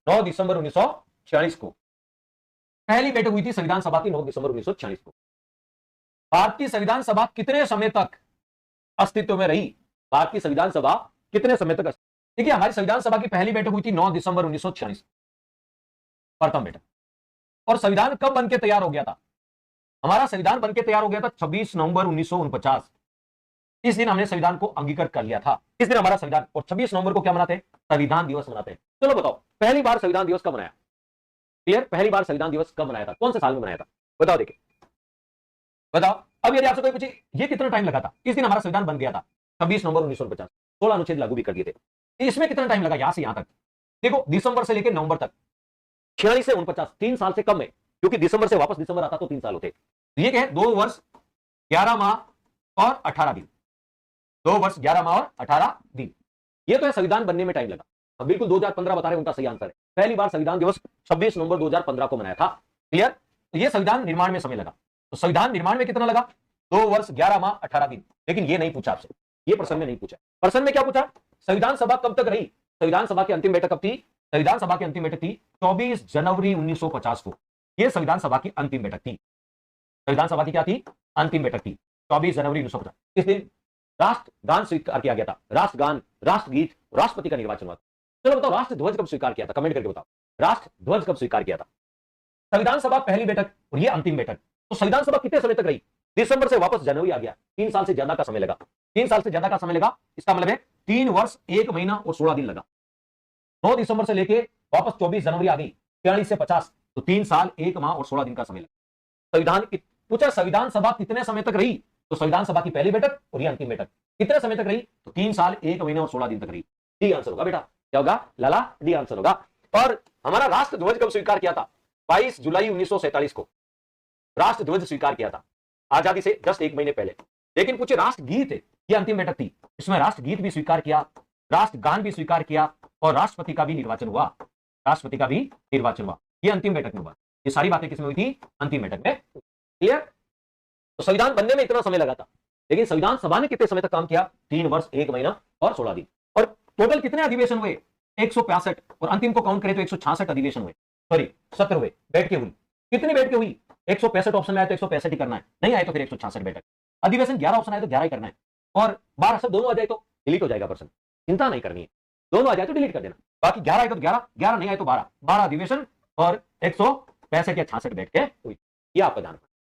9 दिसंबर 1946 को पहली बैठक हुई थी संविधान सभा की, 9 दिसंबर 1946 को। भारतीय संविधान सभा कितने समय तक अस्तित्व में रही? भारतीय संविधान सभा कितने समय तक? देखिए, हमारी संविधान सभा की पहली बैठक हुई थी 9 दिसंबर 1946, प्रथम बैठक। और संविधान कब बनके तैयार हो गया था? हमारा संविधान बनके तैयार हो गया था 26 नवंबर 1949। इस दिन हमने संविधान को अंगीकृत कर लिया था। इस दिन हमारा संविधान, और 26 नवंबर को क्या मनाते हैं? संविधान दिवस मनाते हैं। चलो बताओ, पहली बार संविधान दिवस कब मनाया? क्लियर? पहली बार संविधान दिवस कब मनाया था? कौन से साल में मनाया था? बताओ, देखिए बताओ। अब यदि आपसे कोई पूछे ये कितना टाइम लगा था? इस दिन हमारा संविधान बन गया था 26 नवंबर 1950, 16 अनुच्छेद लागू भी कर दिए थे। इसमें कितना टाइम लगा यहां से यहां तक? देखो, दिसंबर से लेकर नवंबर तक 46 से 49, 3 साल से कम है, क्योंकि दिसंबर से वापस दिसंबर आता तो 3 साल होते। ये क्या है? 2 वर्ष 11 माह और 18 दिन। 2 वर्ष 11 माह और 18 दिन। ये तो है संविधान बनने में टाइम लगा। अब बिल्कुल 2015 बता रहे, उनका सही आंसर है। पहली बार संविधान दिवस 26 नवंबर 2015 को मनाया था। क्लियर? तो ये संविधान निर्माण में समय लगा। तो संविधान निर्माण में कितना लगा? 2 वर्ष 11 माह 18 दिन। लेकिन ये नहीं पूछा आपसे, ये प्रश्न में नहीं पूछा। प्रश्न में क्या पूछा? संविधान सभा कब तक रही? संविधान सभा की अंतिम बैठक कब थी? संविधान सभा की अंतिम बैठक थी 24 जनवरी 1950 को। यह संविधान सभा की अंतिम बैठक थी। संविधान सभा की क्या थी? अंतिम बैठक थी 24 जनवरी 1950। इस दिन राष्ट्रगान स्वीकार किया गया था। राष्ट्रगान, राष्ट्रगीत, राष्ट्रपति का निर्वाचन हुआ। चलो बताओ, राष्ट्र ध्वज कब स्वीकार किया था? कमेंट करके बताओ, राष्ट्र ध्वज कब स्वीकार किया था? संविधान सभा पहली बैठक और ये अंतिम बैठक। तो संविधान सभा कितने समय तक रही? दिसंबर से वापस जनवरी आ गया, 3 साल से ज्यादा का समय लगा। 3 साल से ज्यादा का समय लगा, इसका मतलब है 3 वर्ष 1 महीना और 16 दिन लगा। 9 दिसंबर से लेके वापस 24 जनवरी आ गई, 43 से 50, तो 3 साल 1 माह और 16 दिन का समय लगा। संविधान पूछा संविधान सभा कितने समय तक रही? तो संविधान सभा की पहली बैठक और ये अंतिम बैठक कितने समय तक रही? तो 3 साल 1 महीना और 16 दिन तक रही। डी आंसर होगा बेटा। क्या होगा लाला? डी आंसर होगा। और हमारा राष्ट्र ध्वज कब स्वीकार किया था? 22 जुलाई 1947 को राष्ट्र ध्वज स्वीकार किया था, आजादी से जस्ट 1 महीने पहले। लेकिन पूछे राष्ट्रगीत, ये अंतिम बैठक थी, इसमें राष्ट्रगीत भी स्वीकार किया, राष्ट्रगान भी स्वीकार किया और राष्ट्रपति का भी निर्वाचन हुआ। राष्ट्रपति का भी निर्वाचन हुआ, ये अंतिम बैठक में हुआ। ये सारी बातें किसमें हुई थी? अंतिम बैठक में। क्लियर? तो संविधान बनने में इतना समय लगा था, लेकिन संविधान सभा ने कितने समय तक काम किया? 3 वर्ष 1 महीना और 16 दिन। और टोटल कितने अधिवेशन हुए? 165, और अंतिम को काउंट करें तो 166 अधिवेशन हुए, सॉरी सत्र हुए। बैठ के हुई कितनी बैठ के हुई? 165 ऑप्शन में आए तो 165 ही करना है, नहीं आए तो फिर 166 बैठक। अधिवेशन 11 ऑप्शन आए तो 11 ही करना है, और 12 सब दोनों आ जाए तो डिलीट हो जाएगा पर्सन, चिंता नहीं करनी है। दोनों आ जाए तो डिलीट कर देना, बाकी 11 आए तो 11, 11 नहीं आए तो 12 अधिवेशन और 165 या 66 बैठ के हुई। ये आपका ध्यान।